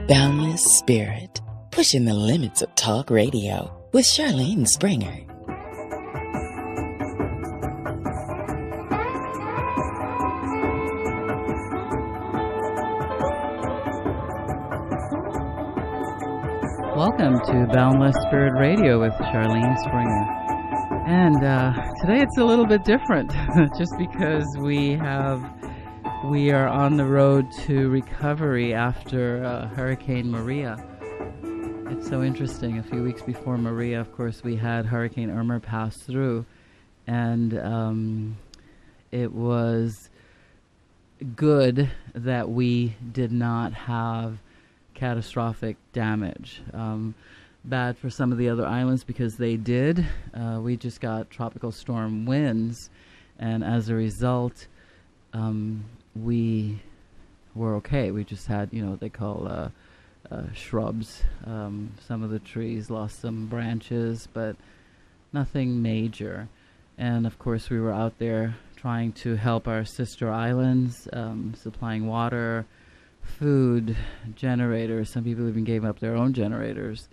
Boundless Spirit, pushing the limits of talk radio with Charlene Springer. Welcome to Boundless Spirit Radio with Charlene Springer. And today it's a little bit different just because we are on the road to recovery after Hurricane Maria. It's so interesting. A few weeks before Maria, of course, we had Hurricane Irma pass through, and it was good that we did not have catastrophic damage. Bad for some of the other islands because they did. We just got tropical storm winds, and as a result, we were okay. We just had, they call shrubs. Some of the trees lost some branches, but nothing major. And of course, we were out there trying to help our sister islands, supplying water, food, generators. Some people even gave up their own generators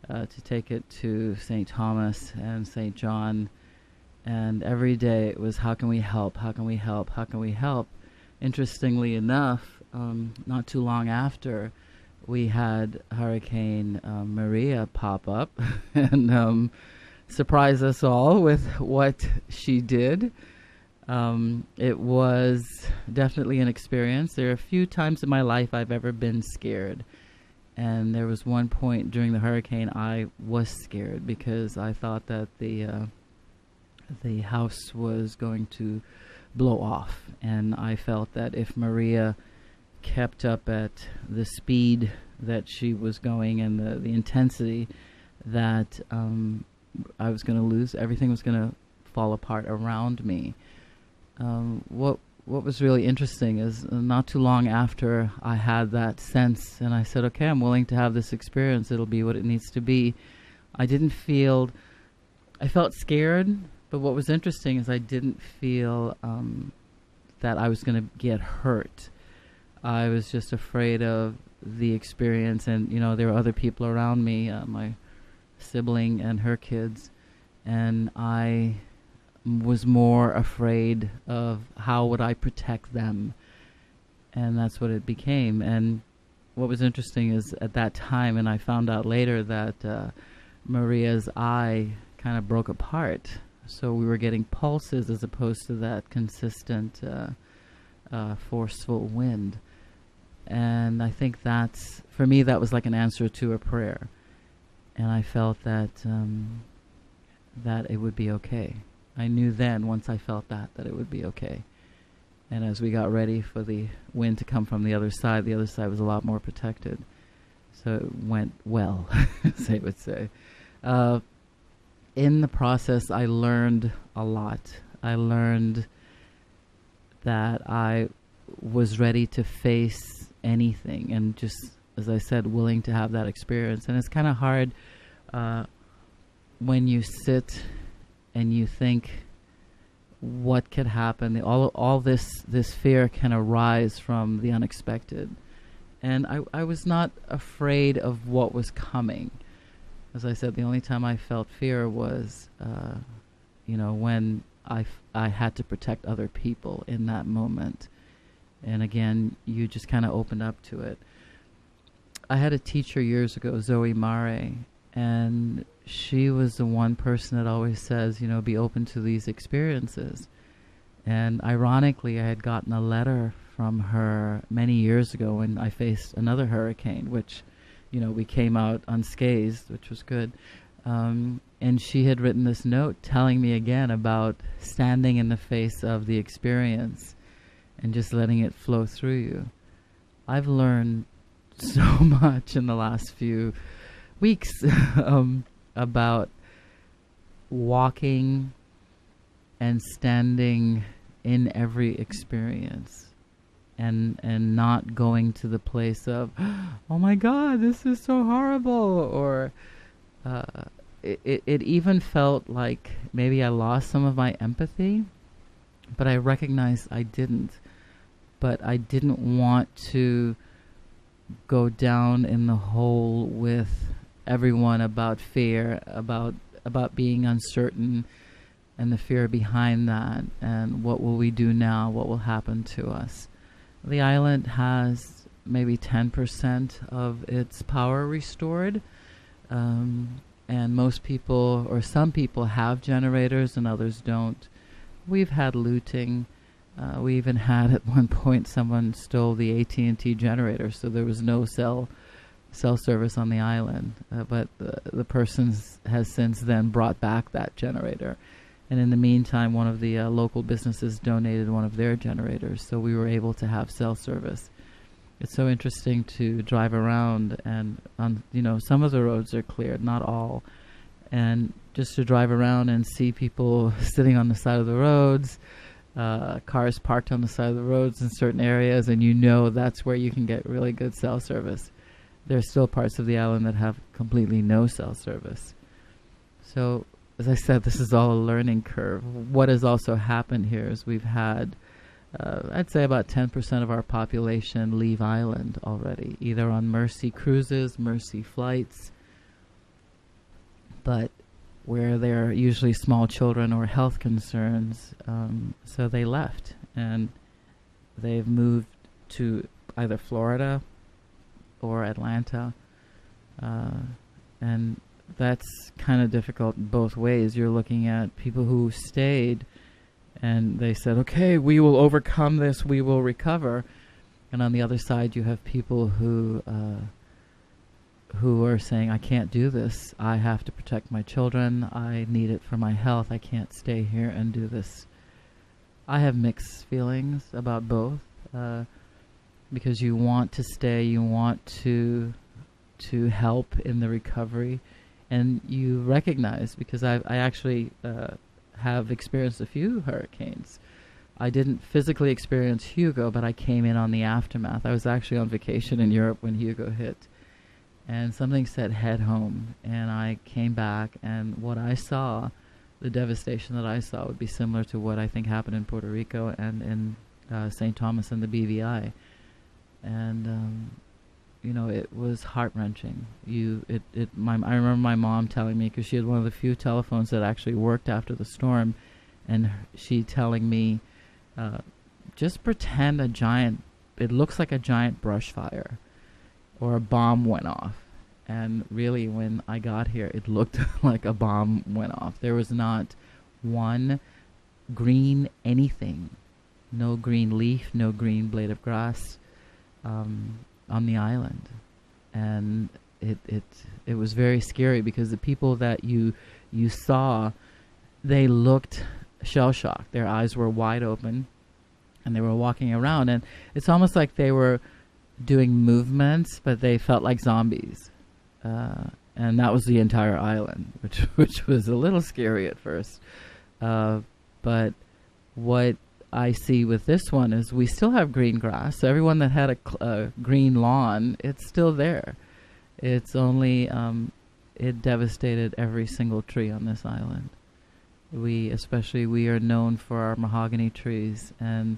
to take it to St. Thomas and St. John. And every day it was, how can we help? How can we help? How can we help? Interestingly enough, not too long after, we had Hurricane Maria pop up and surprise us all with what she did. It was definitely an experience. There are a few times in my life I've ever been scared. And there was one point during the hurricane I was scared because I thought that the house was going to blow off. And I felt that if Maria kept up at the speed that she was going and the intensity, that I was going to lose. Everything was going to fall apart around me. What was really interesting is not too long after I had that sense and I said, okay, I'm willing to have this experience. It'll be what it needs to be. I felt scared, but what was interesting is I didn't feel that I was going to get hurt. I was just afraid of the experience, and there were other people around me, my sibling and her kids, and I was more afraid of how would I protect them, and that's what it became. And what was interesting is at that time, and I found out later that Maria's eye kind of broke apart, so we were getting pulses as opposed to that consistent forceful wind. And I think that's, for me, that was like an answer to a prayer, and I felt that that it would be okay. I knew then, once I felt that it would be okay. And as we got ready for the wind to come from the other side was a lot more protected. So it went well, as they would say. In the process, I learned a lot. I learned that I was ready to face anything, and just, as I said, willing to have that experience. And it's kind of hard when you sit and you think, what could happen? All this fear can arise from the unexpected. And I was not afraid of what was coming. As I said, the only time I felt fear was, when I had to protect other people in that moment. And again, you just kind of open up to it. I had a teacher years ago, Zoe Mare, and she was the one person that always says, be open to these experiences. And ironically, I had gotten a letter from her many years ago when I faced another hurricane, which, we came out unscathed, which was good. And she had written this note telling me again about standing in the face of the experience and just letting it flow through you. I've learned so much in the last few weeks about walking and standing in every experience, and not going to the place of, oh my God, this is so horrible, or it even felt like maybe I lost some of my empathy, but I recognized I didn't. But I didn't want to go down in the hole with everyone about fear, about being uncertain, and the fear behind that, and what will we do now, what will happen to us. The island has maybe 10% of its power restored, and most people, or some people, have generators and others don't. We've had looting. We even had at one point someone stole the AT&T generator, so there was no cell service on the island. But the person has since then brought back that generator. And in the meantime, one of the local businesses donated one of their generators, so we were able to have cell service. It's so interesting to drive around, and some of the roads are cleared, not all, and just to drive around and see people sitting on the side of the roads, cars parked on the side of the roads in certain areas, and that's where you can get really good cell service. There's still parts of the island that have completely no cell service. So, as I said, this is all a learning curve. What has also happened here is we've had, I'd say about 10% of our population leave island already, either on Mercy cruises, Mercy flights, but where there are usually small children or health concerns, so they left, and they've moved to either Florida or Atlanta, and that's kind of difficult both ways. You're looking at people who stayed and they said, okay, we will overcome this, we will recover. And on the other side, you have people who are saying, I can't do this. I have to protect my children. I need it for my health. I can't stay here and do this. I have mixed feelings about both, because you want to stay, you want to help in the recovery. And you recognize, because I actually have experienced a few hurricanes. I didn't physically experience Hugo, but I came in on the aftermath. I was actually on vacation in Europe when Hugo hit. And something said, head home. And I came back, and what I saw, the devastation that I saw, would be similar to what I think happened in Puerto Rico and in St. Thomas and the BVI. And it was heart-wrenching. I remember my mom telling me, because she had one of the few telephones that actually worked after the storm, and she telling me, just pretend it looks like a giant brush fire, or a bomb went off. And really, when I got here, it looked like a bomb went off. There was not one green anything, no green leaf, no green blade of grass, on the island. And it was very scary, because the people that you saw, they looked shell-shocked. Their eyes were wide open, and they were walking around, and it's almost like they were doing movements, but they felt like zombies. And that was the entire island, which was a little scary at first. But what I see with this one is we still have green grass. So everyone that had a green lawn, it's still there. It's only it devastated every single tree on this island. We are known for our mahogany trees, and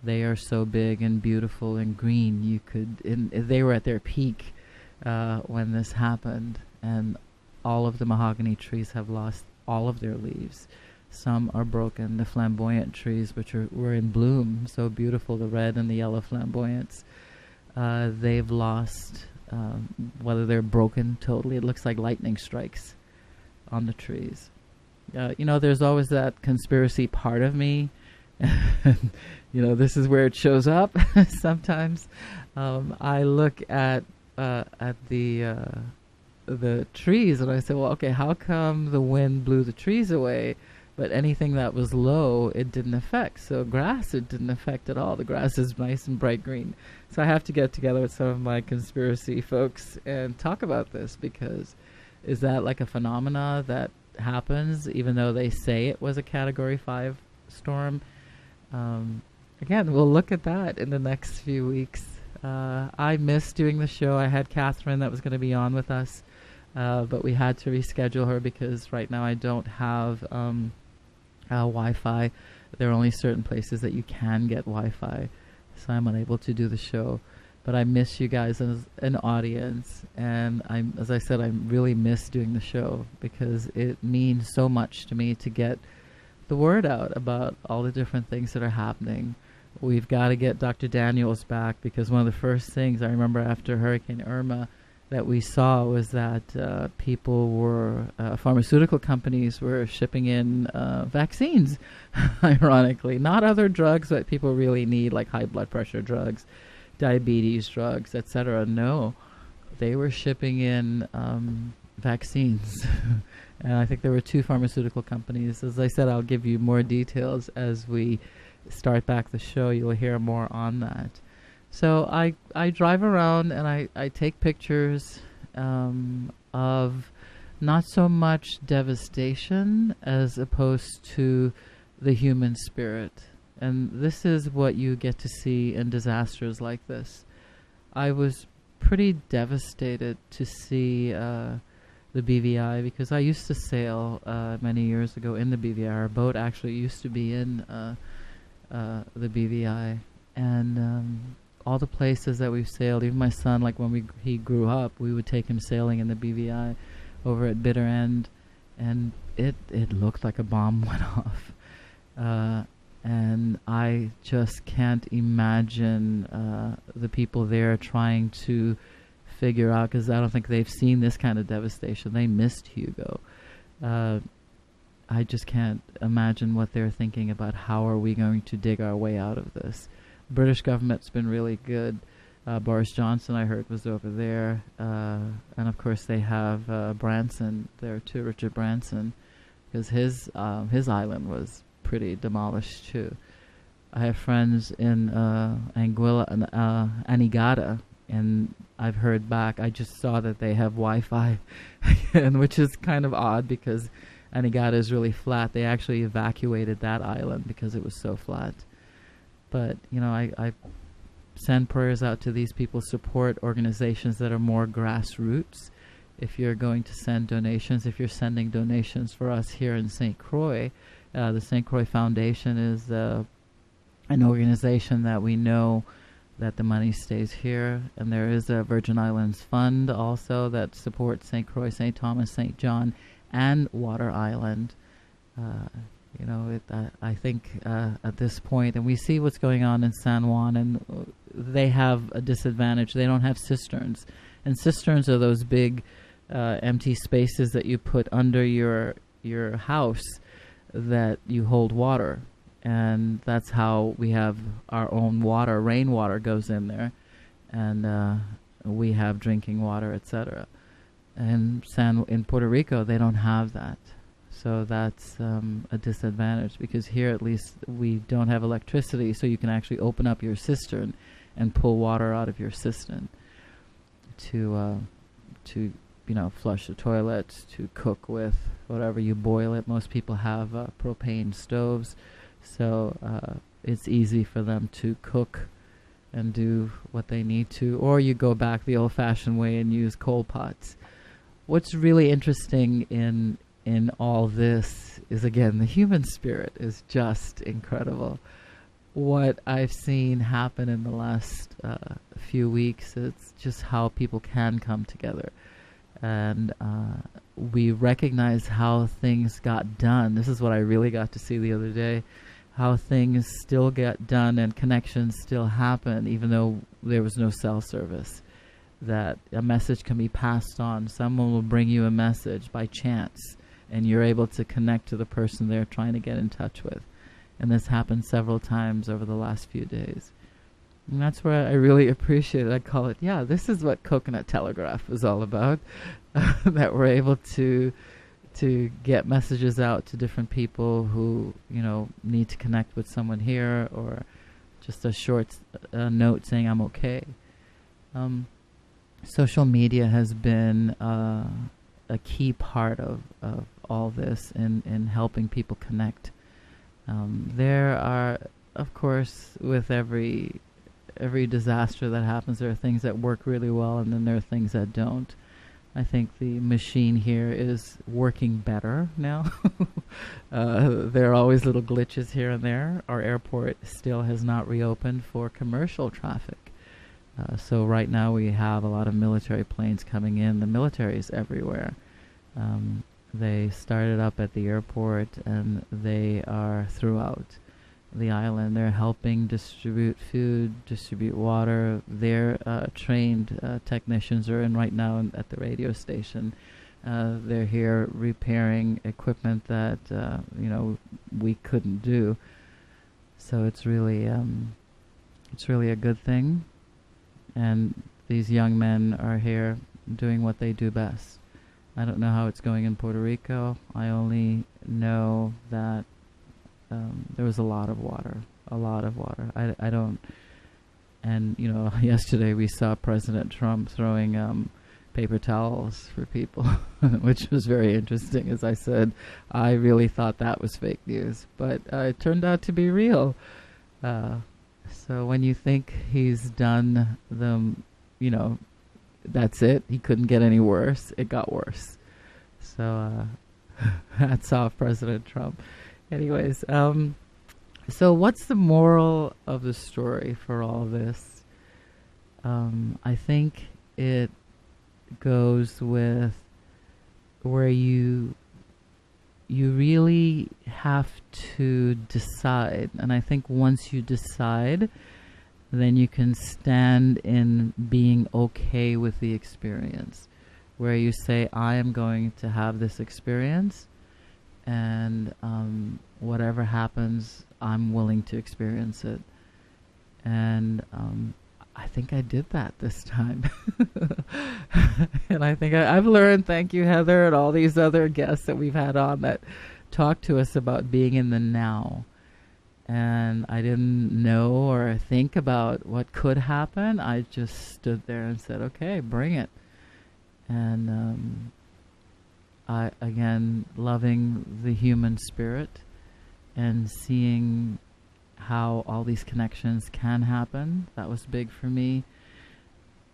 they are so big and beautiful and green. They were at their peak when this happened, and all of the mahogany trees have lost all of their leaves. Some are broken. The flamboyant trees, which were in bloom, so beautiful, the red and the yellow flamboyants, they've lost, whether they're broken totally. It looks like lightning strikes on the trees. There's always that conspiracy part of me. This is where it shows up sometimes. I look at the trees, and I say, well, okay, how come the wind blew the trees away, but anything that was low, it didn't affect? So grass, it didn't affect at all. The grass is nice and bright green. So I have to get together with some of my conspiracy folks and talk about this, because is that like a phenomena that happens, even though they say it was a Category 5 storm? Again, we'll look at that in the next few weeks. I missed doing the show. I had Catherine that was going to be on with us, but we had to reschedule her because right now I don't have Wi-Fi. There are only certain places that you can get Wi-Fi, so I'm unable to do the show. but I miss you guys as an audience, and as I said, I really miss doing the show because it means so much to me to get the word out about all the different things that are happening. We've got to get Dr. Daniels back, because one of the first things I remember after Hurricane Irma that we saw was that pharmaceutical companies were shipping in vaccines, ironically. Not other drugs that people really need, like high blood pressure drugs, diabetes drugs, etc. No, they were shipping in vaccines. And I think there were 2 pharmaceutical companies. As I said, I'll give you more details as we start back the show. You'll hear more on that. So I drive around and I take pictures of not so much devastation as opposed to the human spirit. And this is what you get to see in disasters like this. I was pretty devastated to see the BVI, because I used to sail many years ago in the BVI. Our boat actually used to be in the BVI. And all the places that we've sailed, even my son, like when he grew up, we would take him sailing in the BVI over at Bitter End, and it looked like a bomb went off. And I just can't imagine the people there trying to figure out, because I don't think they've seen this kind of devastation. They missed Hugo. I just can't imagine what they're thinking about. How are we going to dig our way out of this? British government's been really good. Boris Johnson, I heard, was over there. And of course they have Branson there too, Richard Branson, because his island was pretty demolished too. I have friends in Anguilla and Anegada, and I've heard back. I just saw that they have Wi-Fi, and which is kind of odd because Anegada is really flat. They actually evacuated that island because it was so flat. But, you know, I send prayers out to these people, support organizations that are more grassroots. If you're going to send donations, if you're sending donations for us here in St. Croix, the St. Croix Foundation is an organization that we know that the money stays here. And there is a Virgin Islands Fund also that supports St. Croix, St. Thomas, St. John, and Water Island. You know, I think at this point, and we see what's going on in San Juan, and they have a disadvantage. They don't have cisterns. And cisterns are those big empty spaces that you put under your house that you hold water. And that's how we have our own water. Rainwater goes in there, and we have drinking water, etc. And in Puerto Rico, they don't have that. So that's a disadvantage, because here at least we don't have electricity, so you can actually open up your cistern and pull water out of your cistern to flush the toilets, to cook with, whatever you boil it. Most people have propane stoves, so it's easy for them to cook and do what they need to. Or you go back the old-fashioned way and use coal pots. What's really interesting in all this is, again, the human spirit is just incredible. What I've seen happen in the last few weeks, it's just how people can come together. And we recognize how things got done. This is what I really got to see the other day, how things still get done and connections still happen even though there was no cell service. That a message can be passed on. Someone will bring you a message by chance, and you're able to connect to the person they're trying to get in touch with. And this happened several times over the last few days. And that's where I really appreciate it. I call it, this is what Coconut Telegraph is all about. That we're able to get messages out to different people who, need to connect with someone here, or just a short note saying I'm okay. Social media has been a key part of all this in helping people connect. There are, of course, with every disaster that happens, there are things that work really well, and then there are things that don't. I think the machine here is working better now. There are always little glitches here and there. Our airport still has not reopened for commercial traffic. So right now we have a lot of military planes coming in. The military is everywhere. They started up at the airport, and they are throughout the island. They're helping distribute food, distribute water. Their trained technicians are in right now at the radio station. They're here repairing equipment that we couldn't do. So it's really a good thing. And these young men are here doing what they do best. I don't know how it's going in Puerto Rico. I only know that there was a lot of water. I don't. And, yesterday we saw President Trump throwing paper towels for people, which was very interesting. As I said, I really thought that was fake news, but it turned out to be real. So when you think he's done them, that's it. He couldn't get any worse. It got worse. So hats off, President Trump. Anyways, so what's the moral of the story for all this? I think it goes with where you really have to decide. And I think once you decide, then you can stand in being okay with the experience, where you say, I am going to have this experience, and whatever happens, I'm willing to experience it. And I think I did that this time. And I think I've learned, thank you, Heather, and all these other guests that we've had on that talk to us about being in the now. And I didn't know or think about what could happen. I just stood there and said, okay, bring it. And I, again, loving the human spirit and seeing how all these connections can happen. That was big for me.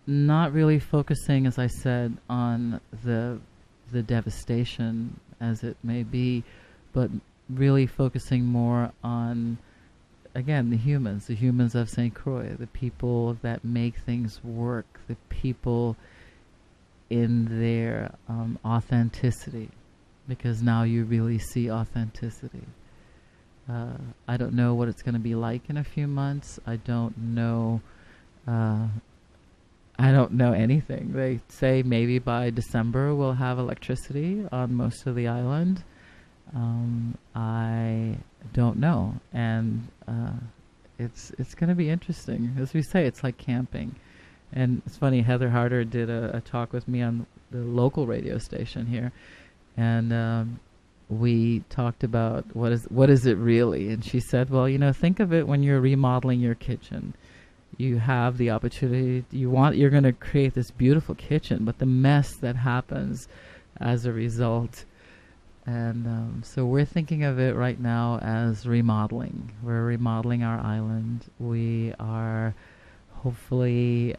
Not really focusing, as I said, on the devastation as it may be, but really focusing more on, again, the humans of St. Croix, the people that make things work, the people in their authenticity, because now you really see authenticity. I don't know what it's going to be like in a few months. I don't know anything. They say maybe by December we'll have electricity on most of the island. I don't know. And it's going to be interesting. As we say, it's like camping. And it's funny, Heather Harder did a talk with me on the local radio station here. And we talked about what is it really, and she said, well, think of it when you're remodeling your kitchen. You have the opportunity, you're going to create this beautiful kitchen, but the mess that happens as a result. And so we're thinking of it right now as remodeling. We're remodeling our island. We are hopefully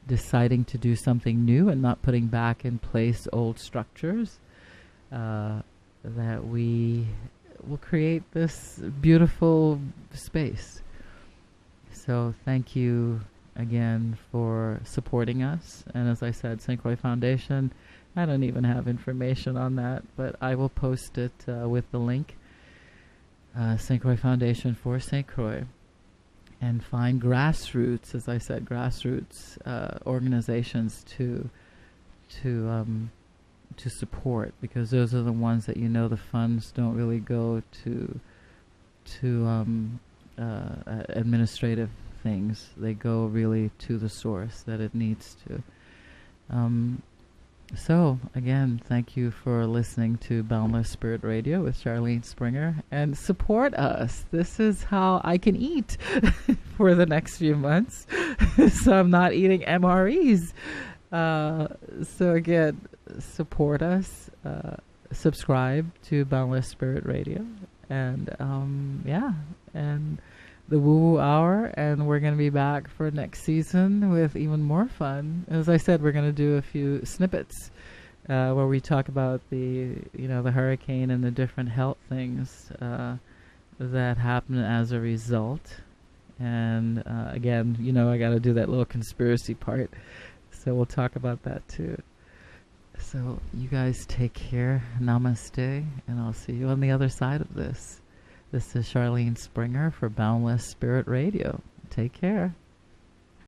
deciding to do something new and not putting back in place old structures. That we will create this beautiful space. So thank you again for supporting us. And as I said, St. Croix Foundation, I don't even have information on that, but I will post it with the link. St. Croix Foundation for St. Croix. And find grassroots, as I said, grassroots organizations to support, because those are the ones that the funds don't really go to administrative things. They go really to the source that it needs to. So again, thank you for listening to Boundless Spirit Radio with Charlene Springer, and support us. This is how I can eat for the next few months. So I'm not eating MREs. So again, support us, subscribe to Boundless Spirit Radio, and and the Woo Woo Hour, and we're going to be back for next season with even more fun. As I said, we're going to do a few snippets where we talk about the hurricane and the different health things that happen as a result. And again, you know, I got to do that little conspiracy part. So we'll talk about that too. So you guys take care. Namaste. And I'll see you on the other side of this. This is Charlene Springer for Boundless Spirit Radio. Take care.